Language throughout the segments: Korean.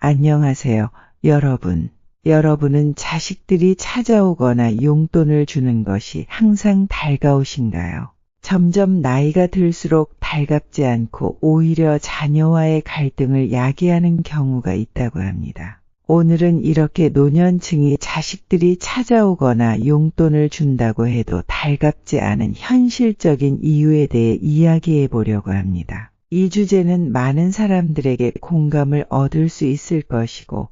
안녕하세요, 여러분. 여러분은 자식들이 찾아오거나 용돈을 주는 것이 항상 달가우신가요? 점점 나이가 들수록 달갑지 않고 오히려 자녀와의 갈등을 야기하는 경우가 있다고 합니다. 오늘은 이렇게 노년층이 자식들이 찾아오거나 용돈을 준다고 해도 달갑지 않은 현실적인 이유에 대해 이야기해 보려고 합니다. 이 주제는 많은 사람들에게 공감을 얻을 수 있을 것이고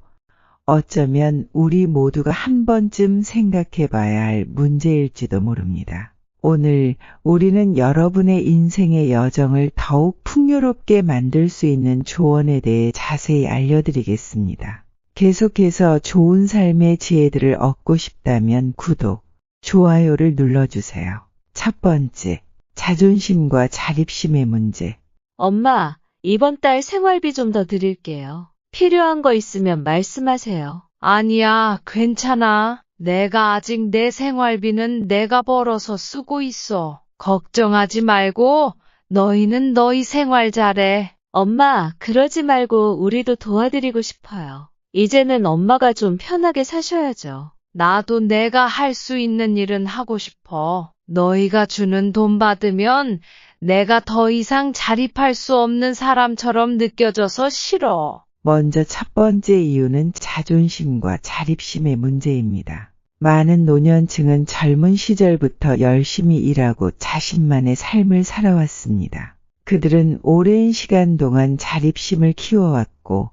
어쩌면 우리 모두가 한 번쯤 생각해 봐야 할 문제일지도 모릅니다. 오늘 우리는 여러분의 인생의 여정을 더욱 풍요롭게 만들 수 있는 조언에 대해 자세히 알려드리겠습니다. 계속해서 좋은 삶의 지혜들을 얻고 싶다면 구독, 좋아요를 눌러주세요. 첫 번째, 자존심과 자립심의 문제. 엄마, 이번 달 생활비 좀 더 드릴게요. 필요한 거 있으면 말씀하세요. 아니야, 괜찮아. 내가 아직 내 생활비는 내가 벌어서 쓰고 있어. 걱정하지 말고 너희는 너희 생활 잘해. 엄마, 그러지 말고 우리도 도와드리고 싶어요. 이제는 엄마가 좀 편하게 사셔야죠. 나도 내가 할 수 있는 일은 하고 싶어. 너희가 주는 돈 받으면 내가 더 이상 자립할 수 없는 사람처럼 느껴져서 싫어. 먼저 첫 번째 이유는 자존심과 자립심의 문제입니다. 많은 노년층은 젊은 시절부터 열심히 일하고 자신만의 삶을 살아왔습니다. 그들은 오랜 시간 동안 자립심을 키워왔고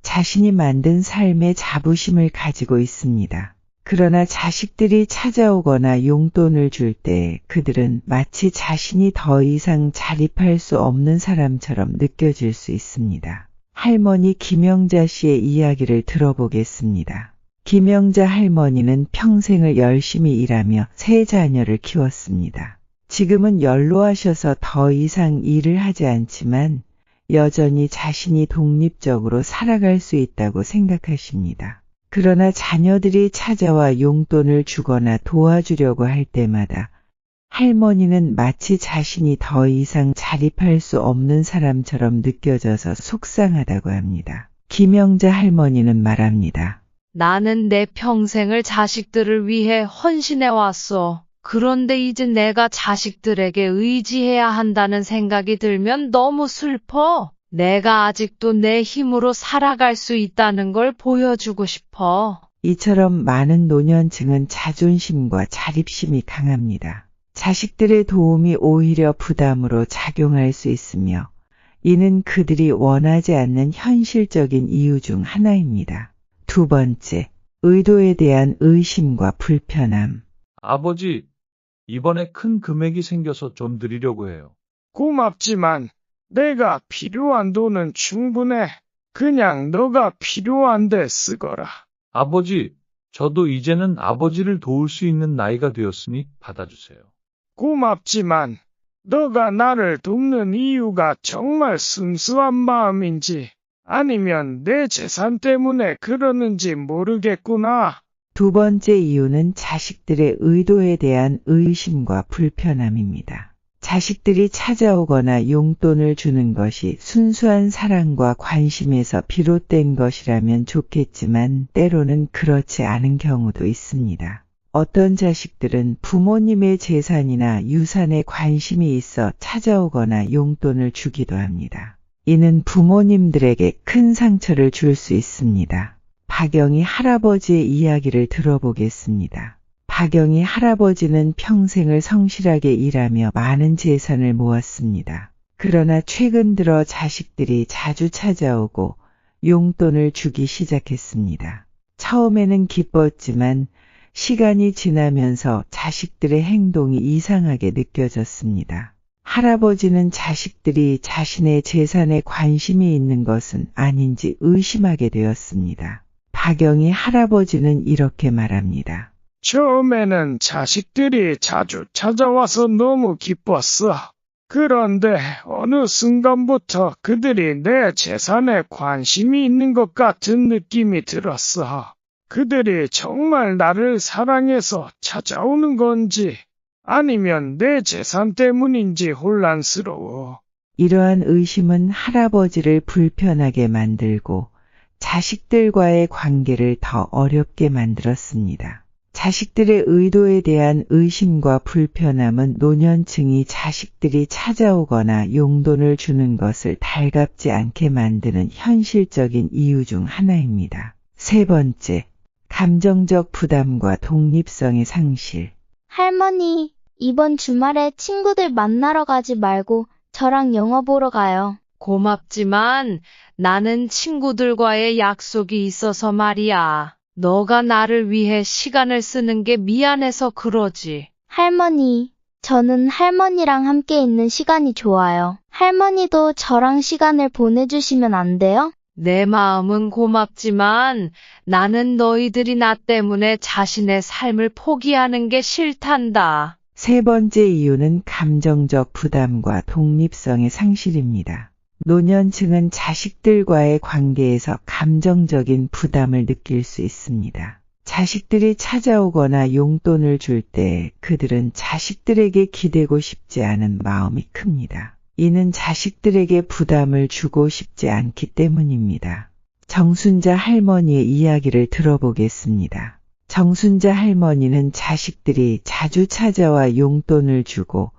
자신이 만든 삶의 자부심을 가지고 있습니다. 그러나 자식들이 찾아오거나 용돈을 줄 때 그들은 마치 자신이 더 이상 자립할 수 없는 사람처럼 느껴질 수 있습니다. 할머니 김영자 씨의 이야기를 들어보겠습니다. 김영자 할머니는 평생을 열심히 일하며 세 자녀를 키웠습니다. 지금은 연로하셔서 더 이상 일을 하지 않지만 여전히 자신이 독립적으로 살아갈 수 있다고 생각하십니다. 그러나 자녀들이 찾아와 용돈을 주거나 도와주려고 할 때마다 할머니는 마치 자신이 더 이상 자립할 수 없는 사람처럼 느껴져서 속상하다고 합니다. 김영자 할머니는 말합니다. 나는 내 평생을 자식들을 위해 헌신해 왔어. 그런데 이제 내가 자식들에게 의지해야 한다는 생각이 들면 너무 슬퍼. 내가 아직도 내 힘으로 살아갈 수 있다는 걸 보여주고 싶어. 이처럼 많은 노년층은 자존심과 자립심이 강합니다. 자식들의 도움이 오히려 부담으로 작용할 수 있으며 이는 그들이 원하지 않는 현실적인 이유 중 하나입니다. 두 번째, 의도에 대한 의심과 불편함. 아버지, 이번에 큰 금액이 생겨서 좀 드리려고 해요. 고맙지만 내가 필요한 돈은 충분해. 그냥 너가 필요한데 쓰거라. 아버지, 저도 이제는 아버지를 도울 수 있는 나이가 되었으니 받아주세요. 고맙지만 너가 나를 돕는 이유가 정말 순수한 마음인지 아니면 내 재산 때문에 그러는지 모르겠구나. 두 번째 이유는 자식들의 의도에 대한 의심과 불편함입니다. 자식들이 찾아오거나 용돈을 주는 것이 순수한 사랑과 관심에서 비롯된 것이라면 좋겠지만 때로는 그렇지 않은 경우도 있습니다. 어떤 자식들은 부모님의 재산이나 유산에 관심이 있어 찾아오거나 용돈을 주기도 합니다. 이는 부모님들에게 큰 상처를 줄 수 있습니다. 박영희 할아버지의 이야기를 들어보겠습니다. 박영희 할아버지는 평생을 성실하게 일하며 많은 재산을 모았습니다. 그러나 최근 들어 자식들이 자주 찾아오고 용돈을 주기 시작했습니다. 처음에는 기뻤지만 시간이 지나면서 자식들의 행동이 이상하게 느껴졌습니다. 할아버지는 자식들이 자신의 재산에 관심이 있는 것은 아닌지 의심하게 되었습니다. 박영희 할아버지는 이렇게 말합니다. 처음에는 자식들이 자주 찾아와서 너무 기뻤어. 그런데 어느 순간부터 그들이 내 재산에 관심이 있는 것 같은 느낌이 들었어. 그들이 정말 나를 사랑해서 찾아오는 건지 아니면 내 재산 때문인지 혼란스러워. 이러한 의심은 할아버지를 불편하게 만들고 자식들과의 관계를 더 어렵게 만들었습니다. 자식들의 의도에 대한 의심과 불편함은 노년층이 자식들이 찾아오거나 용돈을 주는 것을 달갑지 않게 만드는 현실적인 이유 중 하나입니다. 세 번째, 감정적 부담과 독립성의 상실. 할머니, 이번 주말에 친구들 만나러 가지 말고 저랑 영화 보러 가요. 고맙지만 나는 친구들과의 약속이 있어서 말이야. 너가 나를 위해 시간을 쓰는 게 미안해서 그러지. 할머니, 저는 할머니랑 함께 있는 시간이 좋아요. 할머니도 저랑 시간을 보내주시면 안 돼요? 내 마음은 고맙지만 나는 너희들이 나 때문에 자신의 삶을 포기하는 게 싫단다. 세 번째 이유는 감정적 부담과 독립성의 상실입니다. 노년층은 자식들과의 관계에서 감정적인 부담을 느낄 수 있습니다. 자식들이 찾아오거나 용돈을 줄 때 그들은 자식들에게 기대고 싶지 않은 마음이 큽니다. 이는 자식들에게 부담을 주고 싶지 않기 때문입니다. 정순자 할머니의 이야기를 들어보겠습니다. 정순자 할머니는 자식들이 자주 찾아와 용돈을 주고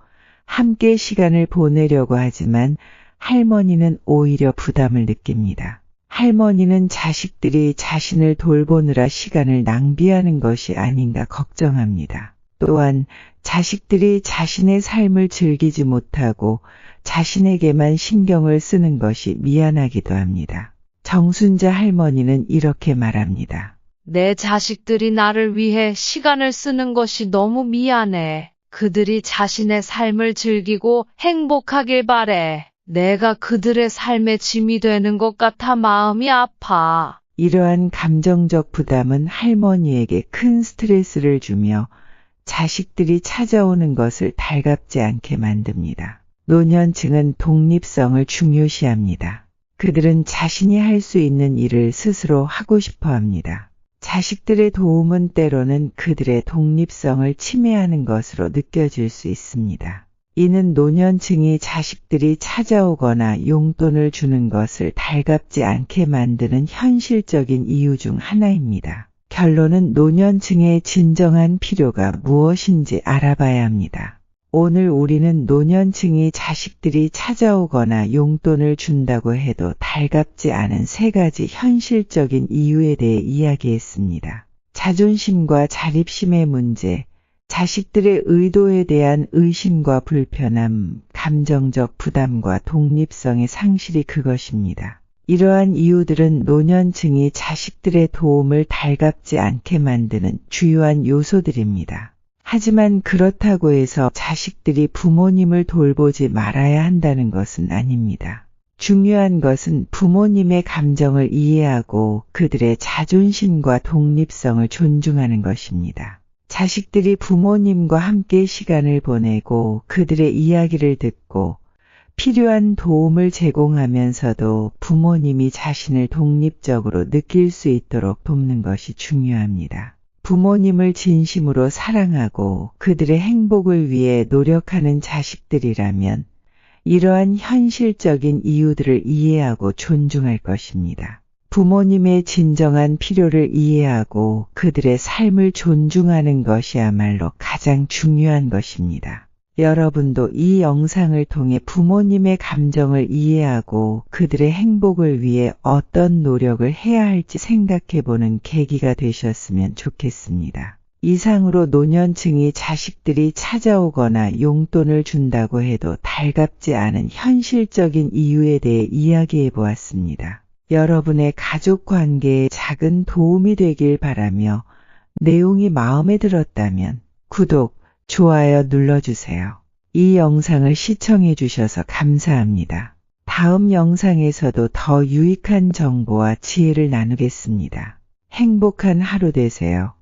함께 시간을 보내려고 하지만 할머니는 오히려 부담을 느낍니다. 할머니는 자식들이 자신을 돌보느라 시간을 낭비하는 것이 아닌가 걱정합니다. 또한 자식들이 자신의 삶을 즐기지 못하고 자신에게만 신경을 쓰는 것이 미안하기도 합니다. 정순자 할머니는 이렇게 말합니다. 내 자식들이 나를 위해 시간을 쓰는 것이 너무 미안해. 그들이 자신의 삶을 즐기고 행복하길 바래. 내가 그들의 삶의 짐이 되는 것 같아 마음이 아파. 이러한 감정적 부담은 할머니에게 큰 스트레스를 주며 자식들이 찾아오는 것을 달갑지 않게 만듭니다. 노년층은 독립성을 중요시합니다. 그들은 자신이 할 수 있는 일을 스스로 하고 싶어 합니다. 자식들의 도움은 때로는 그들의 독립성을 침해하는 것으로 느껴질 수 있습니다. 이는 노년층이 자식들이 찾아오거나 용돈을 주는 것을 달갑지 않게 만드는 현실적인 이유 중 하나입니다. 결론은 노년층의 진정한 필요가 무엇인지 알아봐야 합니다. 오늘 우리는 노년층이 자식들이 찾아오거나 용돈을 준다고 해도 달갑지 않은 세 가지 현실적인 이유에 대해 이야기했습니다. 자존심과 자립심의 문제, 자식들의 의도에 대한 의심과 불편함, 감정적 부담과 독립성의 상실이 그것입니다. 이러한 이유들은 노년층이 자식들의 도움을 달갑지 않게 만드는 주요한 요소들입니다. 하지만 그렇다고 해서 자식들이 부모님을 돌보지 말아야 한다는 것은 아닙니다. 중요한 것은 부모님의 감정을 이해하고 그들의 자존심과 독립성을 존중하는 것입니다. 자식들이 부모님과 함께 시간을 보내고 그들의 이야기를 듣고 필요한 도움을 제공하면서도 부모님이 자신을 독립적으로 느낄 수 있도록 돕는 것이 중요합니다. 부모님을 진심으로 사랑하고 그들의 행복을 위해 노력하는 자식들이라면 이러한 현실적인 이유들을 이해하고 존중할 것입니다. 부모님의 진정한 필요를 이해하고 그들의 삶을 존중하는 것이야말로 가장 중요한 것입니다. 여러분도 이 영상을 통해 부모님의 감정을 이해하고 그들의 행복을 위해 어떤 노력을 해야 할지 생각해보는 계기가 되셨으면 좋겠습니다. 이상으로 노년층이 자식들이 찾아오거나 용돈을 준다고 해도 달갑지 않은 현실적인 이유에 대해 이야기해 보았습니다. 여러분의 가족 관계에 작은 도움이 되길 바라며 내용이 마음에 들었다면 구독, 좋아요 눌러주세요. 이 영상을 시청해 주셔서 감사합니다. 다음 영상에서도 더 유익한 정보와 지혜를 나누겠습니다. 행복한 하루 되세요.